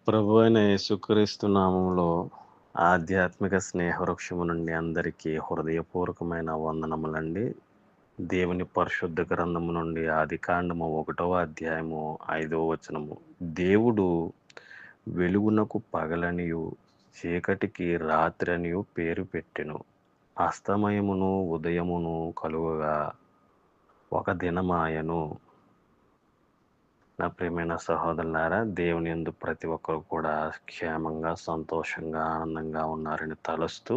ప్రభువైన యేసుక్రీస్తు నామములో ఆధ్యాత్మిక స్నేహవృక్షము నుండి అందరికీ హృదయపూర్వకమైన వందనములండి. దేవుని పరిశుద్ధ గ్రంథము నుండి ఆదికాండము 1వ అధ్యాయము 5వ వచనము. దేవుడు వెలుగునకు పగలనియు చీకటికి రాత్రనియు పేరు పెట్టెను. అస్తమయమును ఉదయమును కలుగగా ఒక దినమాయెను. నా ప్రియమైన సహోదరులారా, దేవుని యందు ప్రతి ఒక్కరు కూడా క్షేమంగా, సంతోషంగా, ఆనందంగా ఉన్నారని తలుస్తూ,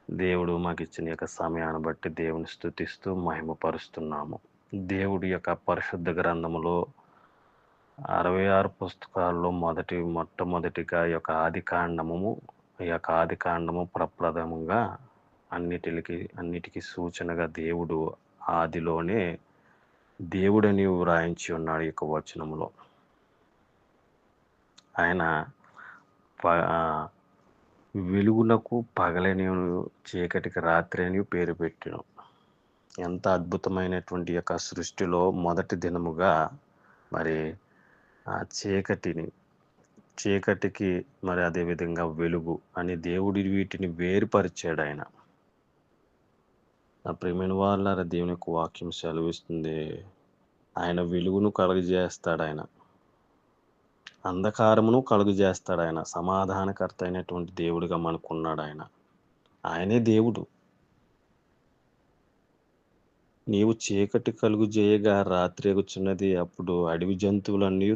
దేవుడు మాకిచ్చిన యొక్క సమయాన్ని బట్టి దేవుని స్తుతిస్తూ మహిమపరుస్తున్నాము. దేవుడి యొక్క పరిశుద్ధ గ్రంథములో 66 పుస్తకాల్లో మొట్టమొదటిగా ఈ యొక్క ఆది కాండము ప్రప్రథమంగా అన్నిటికీ సూచనగా దేవుడు ఆదిలోనే దేవుడని వ్రాయించి ఉన్నాడు. ఈ యొక్క వచనములో ఆయన వెలుగునకు పగలని చీకటికి రాత్రి అని పేరు పెట్టెను. ఎంత అద్భుతమైనటువంటి యొక్క సృష్టిలో మొదటి దినముగా మరి ఆ చీకటికి మరి అదేవిధంగా వెలుగు అని దేవుడి వీటిని వేరుపరిచాడు ఆయన. నా ప్రియమైన వాళ్ళారా, దేవుని యొక్క వాక్యం సెలవిస్తుంది, ఆయన వెలుగును కలుగజేస్తాడు, ఆయన అంధకారమును కలుగజేస్తాడు, ఆయన సమాధానకర్త అయినటువంటి దేవుడిగా మనకున్నాడు. ఆయనే దేవుడు. నీవు చీకటి కలుగజేయగా రాత్రి ఎగుచున్నది, అప్పుడు అడవి జంతువులన్నీ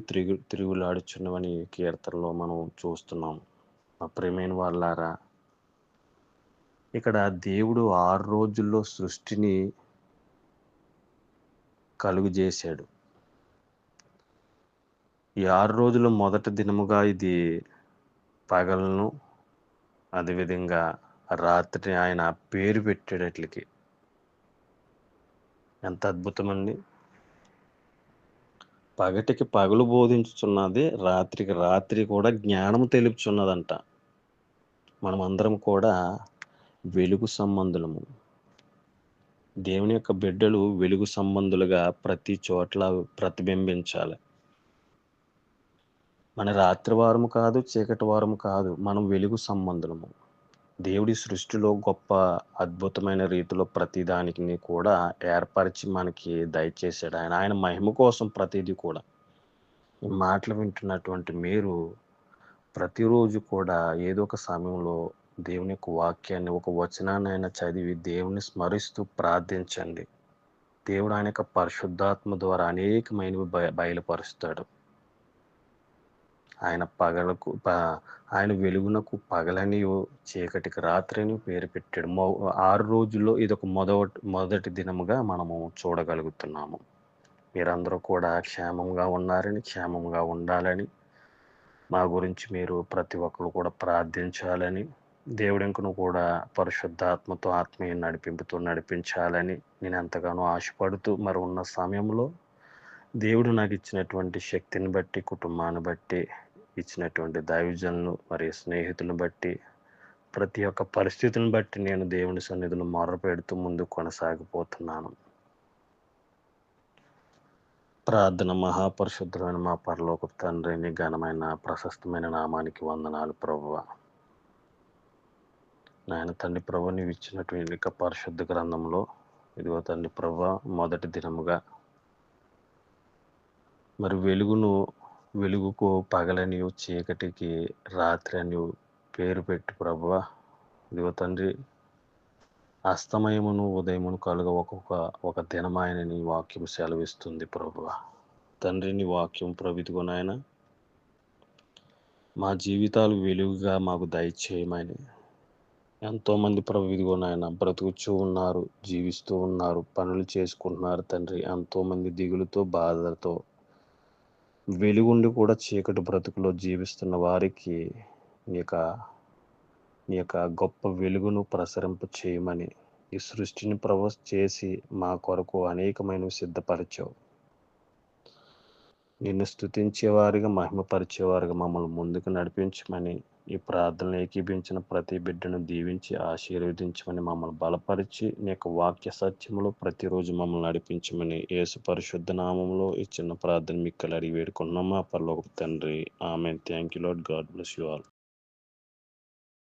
తిరుగులాడుచున్నవని కీర్తనలో మనం చూస్తున్నాం. మా ప్రియమైన వాళ్ళారా, ఇక్కడ దేవుడు 6 రోజుల్లో సృష్టిని కలుగజేశాడు. ఈ 6 రోజుల మొదటి దినముగా ఇది పగలను, అదేవిధంగా రాత్రి ఆయన పేరు పెట్టేటట్లకి. ఎంత అద్భుతమండి! పగటికి పగలు బోధించుచున్నది, రాత్రికి రాత్రి కూడా జ్ఞానము తెలుపుచున్నదంట. మనమందరం కూడా వెలుగు సంబంధులము. దేవుని యొక్క బిడ్డలు వెలుగు సంబంధులుగా ప్రతి చోట్ల ప్రతిబింబించాలి. మన రాత్రి వారము కాదు, చీకటి వారము కాదు, మనం వెలుగు సంబంధులము. దేవుడి సృష్టిలో గొప్ప అద్భుతమైన రీతిలో ప్రతి దానికి కూడా ఏర్పరిచి మనకి దయచేశాడు. ఆయన మహిమ కోసం ప్రతిదీ కూడా. ఈ మాటలు వింటున్నటువంటి మీరు ప్రతిరోజు కూడా ఏదో ఒక సమయంలో దేవుని యొక్క వాక్యాన్ని, ఒక వచనాన్నైనా చదివి దేవుని స్మరిస్తూ ప్రార్థించండి. దేవుడు ఆయన యొక్క పరిశుద్ధాత్మ ద్వారా అనేకమైనవి బయలుపరుస్తాడు. ఆయన వెలుగునకు పగలనియు చీకటికి రాత్రి అని పేరు పెట్టాడు. 6 రోజుల్లో ఇదొక మొదటి దినముగా మనము చూడగలుగుతున్నాము. మీరందరూ కూడా క్షేమంగా ఉన్నారని, క్షేమంగా ఉండాలని, మా గురించి మీరు ప్రతి ఒక్కరు కూడా ప్రార్థించాలని, దేవుడింకను కూడా పరిశుద్ధాత్మతో ఆత్మీయ నడిపింపుతో నడిపించాలని నేను ఎంతగానో ఆశపడుతూ, మరి ఉన్న సమయంలో దేవుడు నాకు ఇచ్చినటువంటి శక్తిని బట్టి, కుటుంబాన్ని బట్టి, ఇచ్చినటువంటి దైవజనులు మరియు స్నేహితులను బట్టి, ప్రతి ఒక్క పరిస్థితిని బట్టి నేను దేవుని సన్నిధిలో మొర్రపెడుతూ ముందుకు కొనసాగిపోతున్నాను. ప్రార్థన. మహాపరిశుద్ధమైన మా పరలోకపు తండ్రి, నీ ఘనమైన ప్రశస్తమైన నామానికి వందనాలు ప్రభువా. నాయన తండ్రి ప్రభువా, నీవు ఇచ్చినటువంటి యొక్క పరిశుద్ధ గ్రంథంలో ఇదిగో తండ్రి ప్రభువా, మొదటి దినముగా మరి వెలుగుకు పగలనియు చీకటికి రాత్రి అని పేరు పెట్టి ప్రభువా, ఇదిగో తండ్రి అస్తమయమును ఉదయమును కలుగ ఒక దినమాయన నీ వాక్యం సెలవిస్తుంది ప్రభువా. తండ్రి, నీ వాక్యం ప్రభుత్వ నాయన మా జీవితాలు వెలుగుగా మాకు దయచేయమని. ఎంతోమంది ప్రభు ఇదిగో నాయన బ్రతుకుచూ ఉన్నారు, జీవిస్తూ ఉన్నారు, పనులు చేసుకుంటున్నారు తండ్రి. ఎంతోమంది దిగులుతో, బాధతో, వెలుగుండి కూడా చీకటి బ్రతుకులో జీవిస్తున్న వారికి నీ యొక్క గొప్ప వెలుగును ప్రసరింప చేయమని ఈ సృష్టిని చేసి మా కొరకు అనేకమైనవి సిద్ధపరిచావు. నిన్ను స్తుతించేవారిగా, మహిమపరిచేవారిగా మమ్మల్ని ముందుకు నడిపించమని ఈ ప్రార్థనలు ఏకీభించిన ప్రతి బిడ్డను దీవించి ఆశీర్వదించమని మమ్మల్ని బలపరిచి నీ యొక్క వాక్య సత్యములో ప్రతిరోజు మమ్మల్ని నడిపించమని యేసు పరిశుద్ధ నామంలో ఈ చిన్న ప్రార్థన మీకు అడిగి వేడుకున్నామా పరలోక తండ్రి. Amen. Thank you lord. God bless you all.